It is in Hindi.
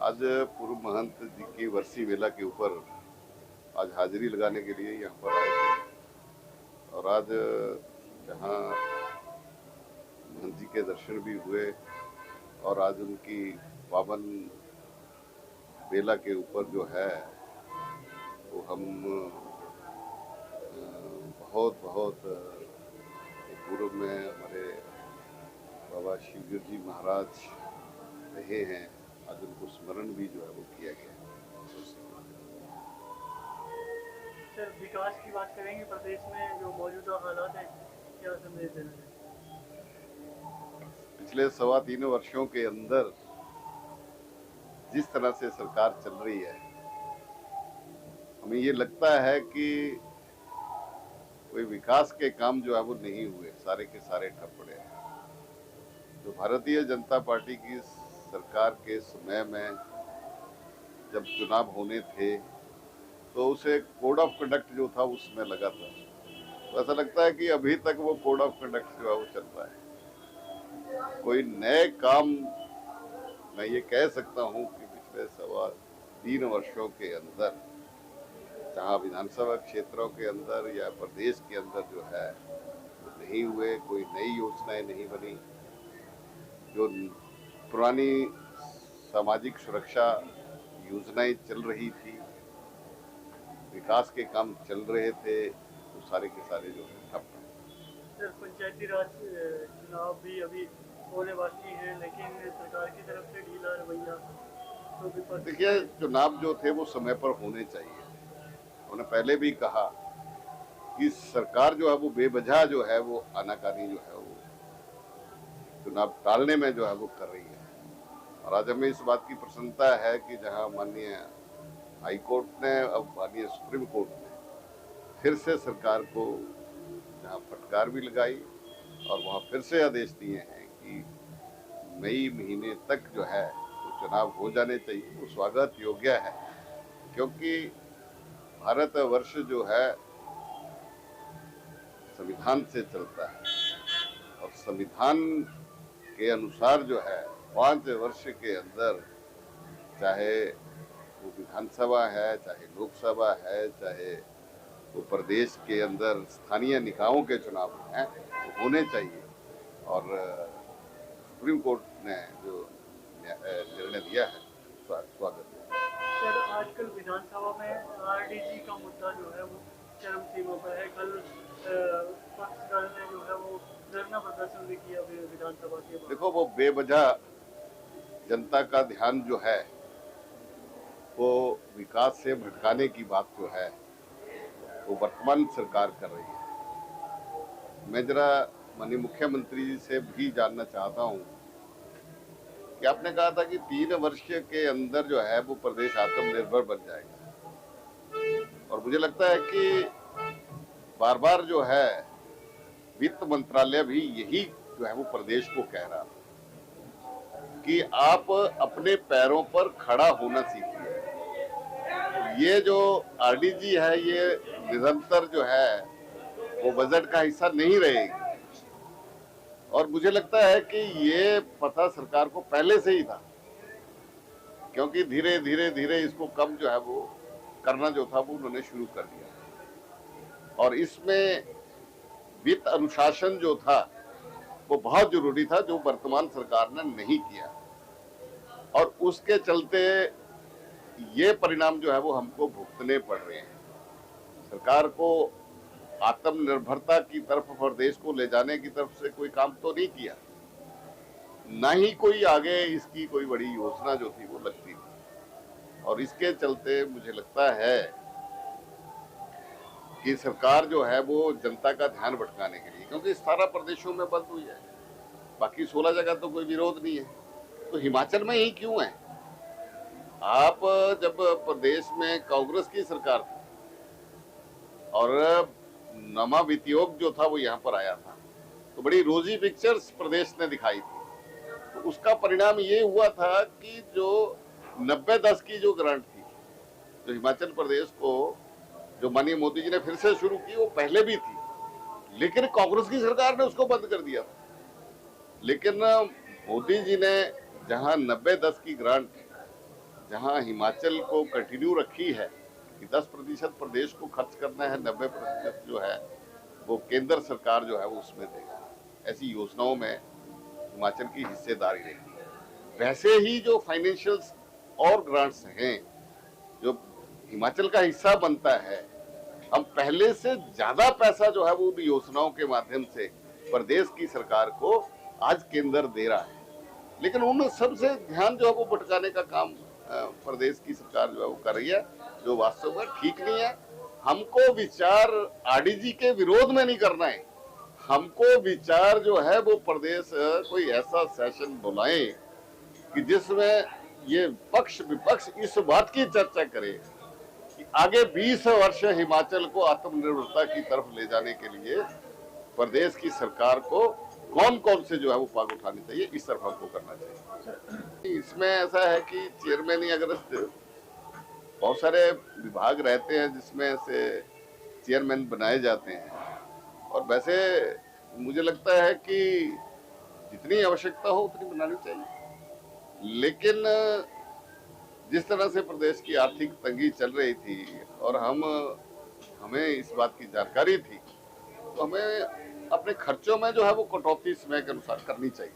आज पूर्व महंत जी की वर्षी मेला के ऊपर आज हाजिरी लगाने के लिए यहाँ पर आए थे और आज जहाँ महंत जी के दर्शन भी हुए और आज उनकी पावन मेला के ऊपर जो है वो हम बहुत बहुत पूर्व में हमारे बाबा शिवगिर जी महाराज रहे हैं, आज उनको स्मरण भी जो है वो किया गया। सर, विकास की बात करेंगे प्रदेश में जो मौजूदा हालात हैं, क्या संदेश देना चाहिए? पिछले 3.25 वर्षों के अंदर जिस तरह से सरकार चल रही है, हमें ये लगता है कि कोई विकास के काम जो है वो नहीं हुए, सारे के सारे ठप पड़े हैं। जो भारतीय जनता पार्टी की सरकार के समय में जब चुनाव होने थे तो उसे कोड ऑफ कंडक्ट जो था उसमें लगा था, तो ऐसा लगता है कि अभी तक वो कोड ऑफ कंडक्ट जो है वो चल रहा है। कोई नए काम मैं ये कह सकता हूँ कि पिछले 3.25 वर्षों के अंदर जहाँ विधानसभा क्षेत्रों के अंदर या प्रदेश के अंदर जो है वो नहीं हुए, कोई नई योजनाएं नहीं बनी। जो पुरानी सामाजिक सुरक्षा योजनाएं चल रही थी, विकास के काम चल रहे थे, तो सारे के सारे जो है ठप। सर, पंचायती राज चुनाव भी अभी होने बाकी हैं, लेकिन सरकार की तरफ से ढीला रवैया तो विपक्ष। देखिए, चुनाव जो थे वो समय पर होने चाहिए। उन्होंने पहले भी कहा कि सरकार जो है वो बेवजह जो है वो आनाकानी जो है वो चुनाव टालने में जो है वो कर रही है। और आज हमें इस बात की प्रसन्नता है कि जहां माननीय हाई कोर्ट ने, अब माननीय सुप्रीम कोर्ट ने फिर से सरकार को जहां फटकार भी लगाई और वहां फिर से आदेश दिए हैं कि मई महीने तक जो है वो चुनाव हो जाने चाहिए, वो स्वागत योग्य है। क्योंकि भारत वर्ष जो है संविधान से चलता है और संविधान के अनुसार जो है 5 वर्ष के अंदर, चाहे वो विधानसभा है, चाहे लोकसभा है, चाहे वो प्रदेश के अंदर स्थानीय निकायों के चुनाव हैं, वो होने चाहिए। और सुप्रीम कोर्ट ने जो निर्णय दिया है, स्वागत है। सर, आजकल विधानसभा में आरडीजी का मुद्दा जो है वो चरम सीमा पर है। कल पक्षकार ने जो है वो धरना प्रदर्शन भी किया विधानसभा के बाहर। देखो, वो बेवजह जनता का ध्यान जो है वो विकास से भटकाने की बात जो है वो वर्तमान सरकार कर रही है। मैं जरा माननीय मुख्यमंत्री जी से भी जानना चाहता हूँ कि आपने कहा था कि 3 वर्ष के अंदर जो है वो प्रदेश आत्मनिर्भर बन जाएगा, और मुझे लगता है कि बार बार जो है वित्त मंत्रालय भी यही जो है वो प्रदेश को कह रहा कि आप अपने पैरों पर खड़ा होना सीखिए। ये जो आरडीजी है ये निरंतर जो है वो बजट का हिस्सा नहीं रहेगी, और मुझे लगता है कि ये पता सरकार को पहले से ही था, क्योंकि धीरे धीरे धीरे इसको कम जो है वो करना जो था वो उन्होंने शुरू कर दिया। और इसमें वित्त अनुशासन जो था वो बहुत जरूरी था, जो वर्तमान सरकार ने नहीं किया, और उसके चलते ये परिणाम जो है वो हमको भुगतने पड़ रहे हैं। सरकार को आत्मनिर्भरता की तरफ प्रदेश को ले जाने की तरफ से कोई काम तो नहीं किया, ना ही कोई आगे इसकी कोई बड़ी योजना जो थी वो लगती थी। और इसके चलते मुझे लगता है कि सरकार जो है वो जनता का ध्यान भटकाने के लिए, क्योंकि 17 प्रदेशों में बंद हुई है, बाकी 16 जगह तो कोई विरोध नहीं है, तो हिमाचल में ही क्यों है? आप जब प्रदेश में कांग्रेस की सरकार थी और नमा वित्तयोग जो था वो यहाँ पर आया था, तो बड़ी रोजी पिक्चर्स प्रदेश ने दिखाई थी। तो उसका परिणाम ये हुआ था कि जो 90-10 की जो ग्रांट थी, जो हिमाचल प्रदेश को जो माननीय मोदी जी ने फिर से शुरू की, वो पहले भी थी, लेकिन कांग्रेस की सरकार ने उसको बंद कर दिया था। लेकिन मोदी जी ने जहां 90-10 की ग्रांट जहां हिमाचल को कंटिन्यू रखी है कि 10% प्रदेश को खर्च करना है, 90% जो है वो केंद्र सरकार जो है वो उसमें देगा। ऐसी योजनाओं में हिमाचल की हिस्सेदारी रहेगी। वैसे ही जो फाइनेंशियल्स और ग्रांट्स हैं जो हिमाचल का हिस्सा बनता है, हम पहले से ज्यादा पैसा जो है वो उन योजनाओं के माध्यम से प्रदेश की सरकार को आज केंद्र दे रहा है। लेकिन उन सबसे ध्यान जो है वो भटकाने का काम प्रदेश की सरकार जो है वो कर रही है, जो वास्तव में ठीक नहीं है। हमको विचार आरडीजी के विरोध में नहीं करना है, हमको विचार जो है वो प्रदेश कोई ऐसा सेशन बुलाए कि जिसमें ये पक्ष विपक्ष इस बात की चर्चा करे कि आगे 20 वर्ष हिमाचल को आत्मनिर्भरता की तरफ ले जाने के लिए प्रदेश की सरकार को कौन कौन से जो है वो पाग उठाने चाहिए, इस तरफ हमको करना चाहिए। इसमें ऐसा है कि चेयरमैन ही अगर बहुत सारे विभाग रहते हैं जिसमें से चेयरमैन बनाए जाते हैं, और वैसे मुझे लगता है कि जितनी आवश्यकता हो उतनी बनानी चाहिए। लेकिन जिस तरह से प्रदेश की आर्थिक तंगी चल रही थी और हमें इस बात की जानकारी थी, तो हमें अपने खर्चों में जो है वो कटौती समय के अनुसार करनी चाहिए।